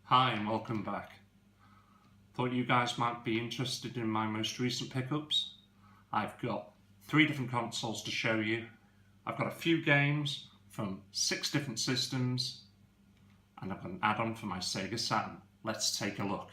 Hi and welcome back. Thought you guys might be interested in my most recent pickups. I've got 3 different consoles to show you. I've got a few games from 6 different systems and I've got an add-on for my Sega Saturn. Let's take a look.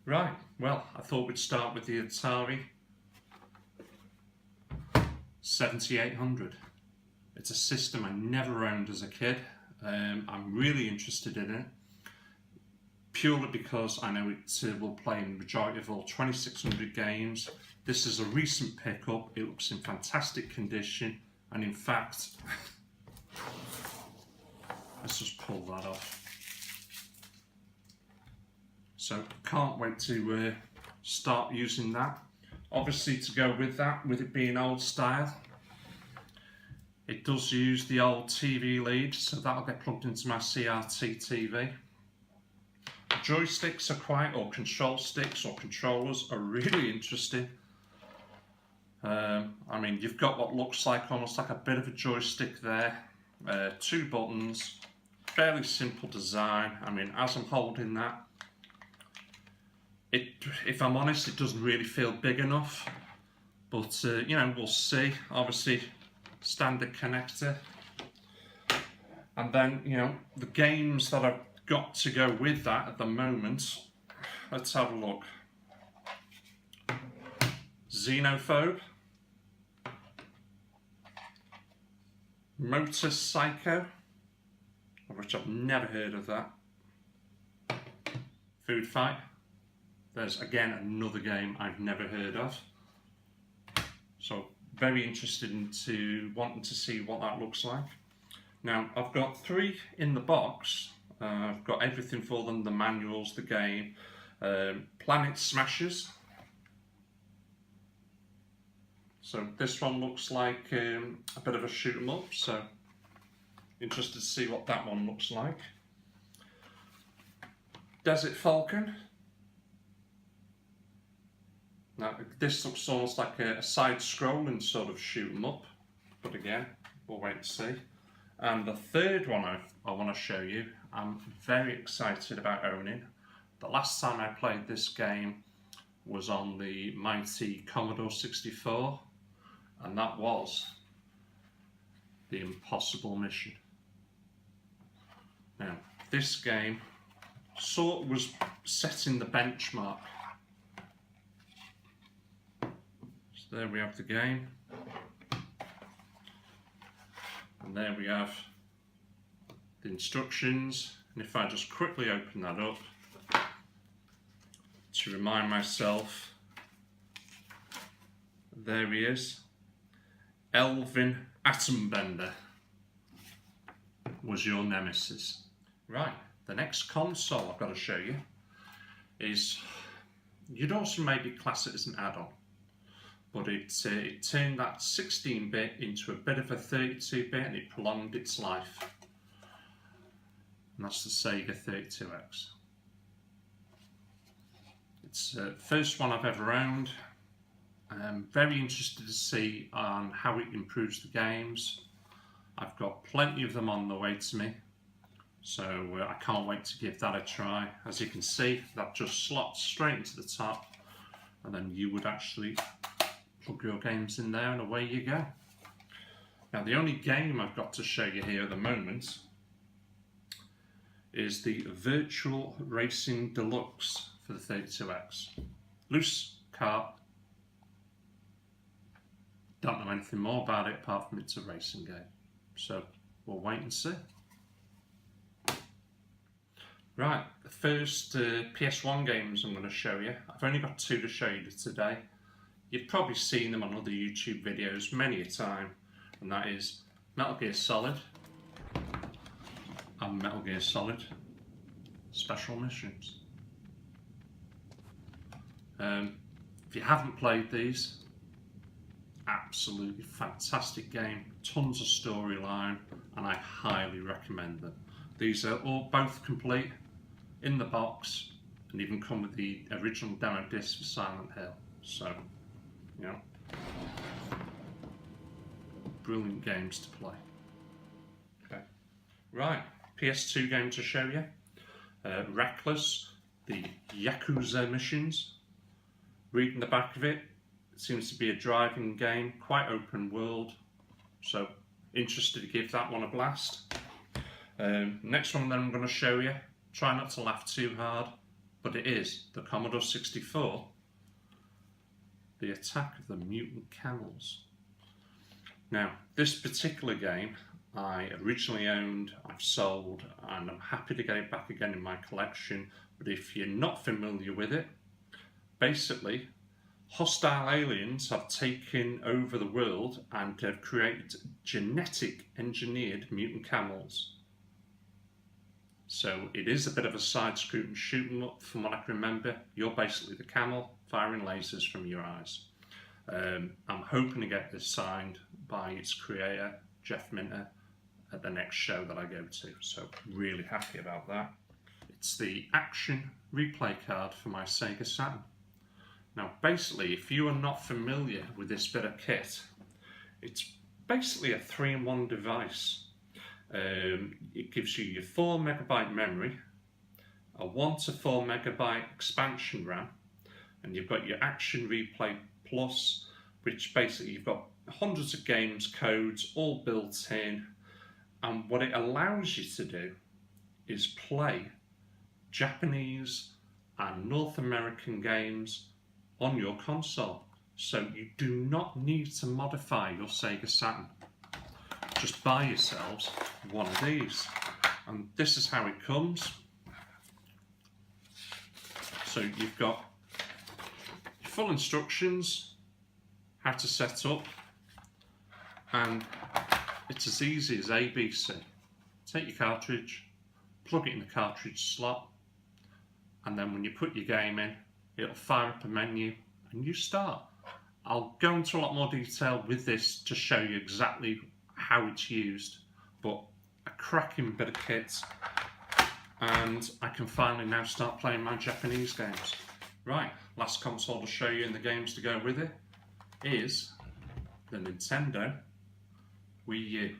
Right, well, I thought we'd start with the Atari 7800. It's a system I never owned as a kid. I'm really interested in it, purely because I know it will play in the majority of all 2600 games. This is a recent pickup. It looks in fantastic condition, and in fact, let's just pull that off. So can't wait to start using that. Obviously, to go with that, with it being old style, it does use the old TV lead, so that'll get plugged into my CRT TV. Joysticks are or control sticks or controllers are really interesting. I mean, you've got what looks like almost like a bit of a joystick there. 2 buttons, fairly simple design. I mean, as I'm holding that, if I'm honest, it doesn't really feel big enough, but you know, we'll see. Obviously, standard connector, and then you know the games that I've got to go with that at the moment. Let's have a look. Xenophobe, Motor Psycho, of which I've never heard of that. Food Fight. There's again another game I've never heard of. So very interested into wanting to see what that looks like. Now I've got 3 in the box. I've got everything for them, the manuals, the game. Planet Smashers. So this one looks like a bit of a shoot 'em up, so interested to see what that one looks like. Desert Falcon. Now this looks almost like a side-scrolling sort of shoot 'em up, but again, we'll wait and see. And the third one I want to show you, I'm very excited about owning. The last time I played this game was on the mighty Commodore 64, and that was The Impossible Mission. Now, this game sort of was setting the benchmark. So there we have the game. And there we have the instructions. And if I just quickly open that up to remind myself, there he is. Elvin Atombender was your nemesis. Right, the next console I've got to show you is, you'd also maybe class it as an add-on, but it turned that 16-bit into a bit of a 32-bit and it prolonged its life. And that's the Sega 32X. It's the first one I've ever owned. I'm very interested to see on how it improves the games. I've got plenty of them on the way to me, so I can't wait to give that a try. As you can see, that just slots straight into the top, and then you would actually plug your games in there and away you go. Now the only game I've got to show you here at the moment is the Virtual Racing Deluxe for the 32X. Loose Kart. Don't know anything more about it apart from it's a racing game. So we'll wait and see. Right, the first PS1 games I'm going to show you. I've only got 2 to show you today. You've probably seen them on other YouTube videos many a time, and that is Metal Gear Solid and Metal Gear Solid Special Missions. If you haven't played these, absolutely fantastic game, tons of storyline, and I highly recommend them. These are all both complete in the box, and even come with the original demo disc for Silent Hill. So, you know, brilliant games to play. Okay, right, PS2 game to show you. Reckless, the Yakuza missions. Reading the back of it, it seems to be a driving game, quite open world. So, interested to give that one a blast. Next one that I'm going to show you, try not to laugh too hard, but it is the Commodore 64, The Attack of the Mutant Camels. Now, this particular game I originally owned, I've sold, and I'm happy to get it back again in my collection. But if you're not familiar with it, basically, hostile aliens have taken over the world and have created genetic engineered mutant camels. So it is a bit of a side-screen shoot 'em up from what I can remember. You're basically the camel firing lasers from your eyes. I'm hoping to get this signed by its creator, Jeff Minter, at the next show that I go to. So really happy about that. It's the action replay card for my Sega Saturn. Now basically, if you are not familiar with this bit of kit, it's basically a 3-in-1 device. It gives you your 4 megabyte memory, a 1 to 4 megabyte expansion RAM, and you've got your Action Replay Plus, which basically you've got hundreds of games codes all built in, and what it allows you to do is play Japanese and North American games on your console. So you do not need to modify your Sega Saturn. Just buy yourselves one of these, and this is how it comes. So you've got your full instructions, how to set up, and it's as easy as ABC. Take your cartridge, plug it in the cartridge slot, and then when you put your game in, it'll fire up a menu and you start. I'll go into a lot more detail with this to show you exactly how it's used, but a cracking bit of kit, and I can finally now start playing my Japanese games. Right, last console to show you and the games to go with it is the Nintendo Wii U.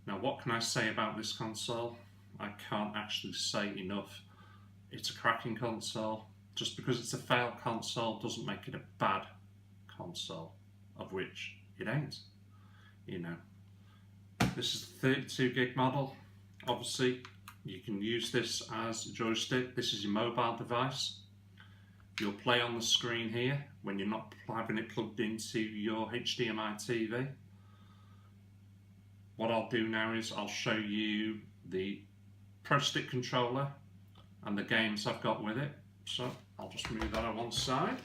Now what can I say about this console? I can't actually say enough. It's a cracking console. Just because it's a failed console doesn't make it a bad console, of which it ain't. You know, this is the 32 gig model. Obviously, you can use this as a joystick. This is your mobile device. You'll play on the screen here when you're not having it plugged into your HDMI TV. What I'll do now is I'll show you the Pro Stick controller and the games I've got with it. So I'll just move that on one side.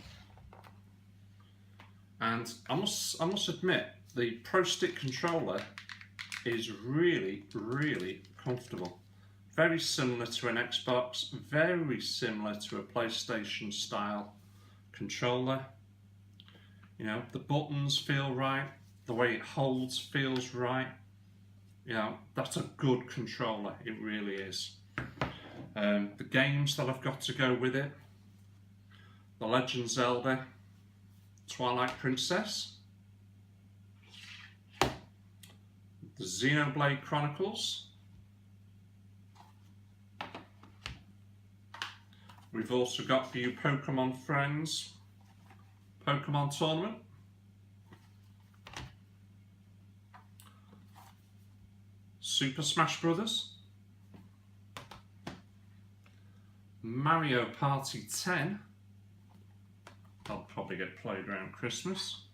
And I must admit, the Pro Stick controller is really, really comfortable. Very similar to an Xbox, very similar to a PlayStation style controller. You know, the buttons feel right, the way it holds feels right. You know, that's a good controller, it really is. The games that I've got to go with it: The Legend of Zelda, Twilight Princess, the Xenoblade Chronicles. We've also got for you Pokemon friends, Pokemon Tournament, Super Smash Brothers, Mario Party 10, I'll probably get played around Christmas,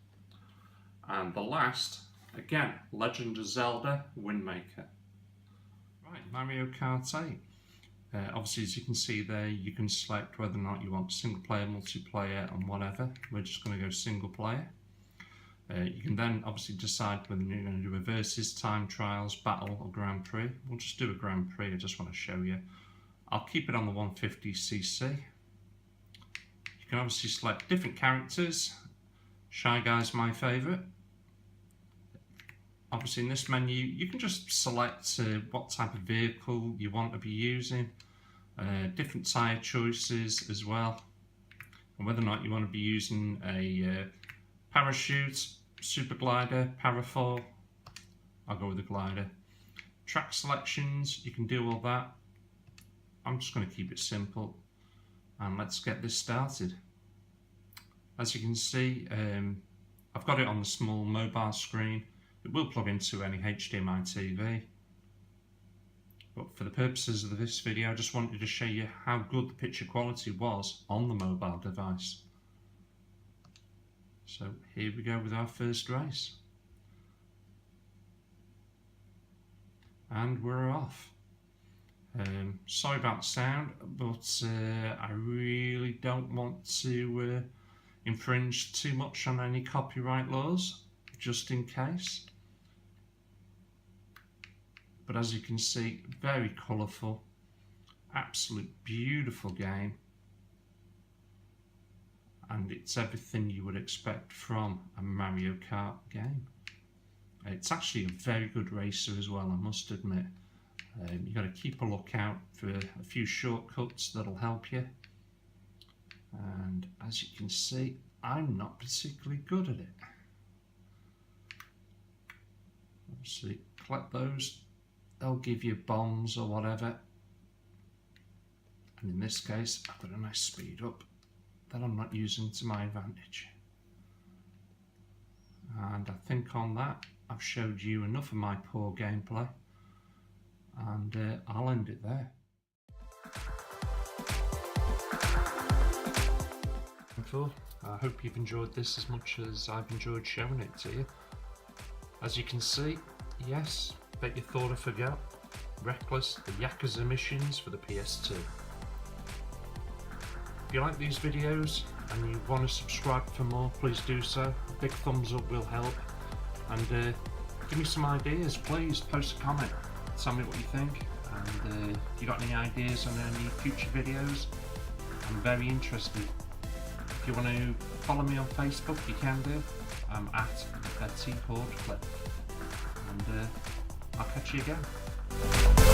and the last, again, Legend of Zelda Wind Waker. Right, Mario Kart 8. Obviously, as you can see there, you can select whether or not you want single player, multiplayer, and whatever. We're just going to go single player. You can then obviously decide whether you're going to do a versus, time trials, battle, or Grand Prix. We'll just do a Grand Prix, I just want to show you. I'll keep it on the 150cc. You can obviously select different characters. Shy Guy's my favourite. Obviously in this menu you can just select what type of vehicle you want to be using, different tyre choices as well, and whether or not you want to be using a parachute, super glider, parafoil. I'll go with the glider. Track selections, you can do all that. I'm just going to keep it simple and let's get this started. As you can see, I've got it on the small mobile screen. It will plug into any HDMI TV, but for the purposes of this video I just wanted to show you how good the picture quality was on the mobile device. So here we go with our first race. And we're off. Sorry about the sound, but I really don't want to infringe too much on any copyright laws, just in case. But as you can see, very colourful, absolute beautiful game, and it's everything you would expect from a Mario Kart game. It's actually a very good racer as well, I must admit. You've got to keep a lookout for a few shortcuts that'll help you. And as you can see, I'm not particularly good at it. Obviously, collect those. They'll give you bombs or whatever. And in this case, I've got a nice speed up that I'm not using to my advantage. And I think on that, I've showed you enough of my poor gameplay. And I'll end it there. I hope you've enjoyed this as much as I've enjoyed showing it to you. As you can see, yes, bet you thought I forgot. Reckless, the Yakuza missions for the PS2. If you like these videos and you want to subscribe for more, please do so. A big thumbs up will help. And give me some ideas, please. Post a comment. Tell me what you think. And if you got any ideas on any future videos, I'm very interested. If you want to follow me on Facebook, you can do. I'm at Ep2. And I'll catch you again.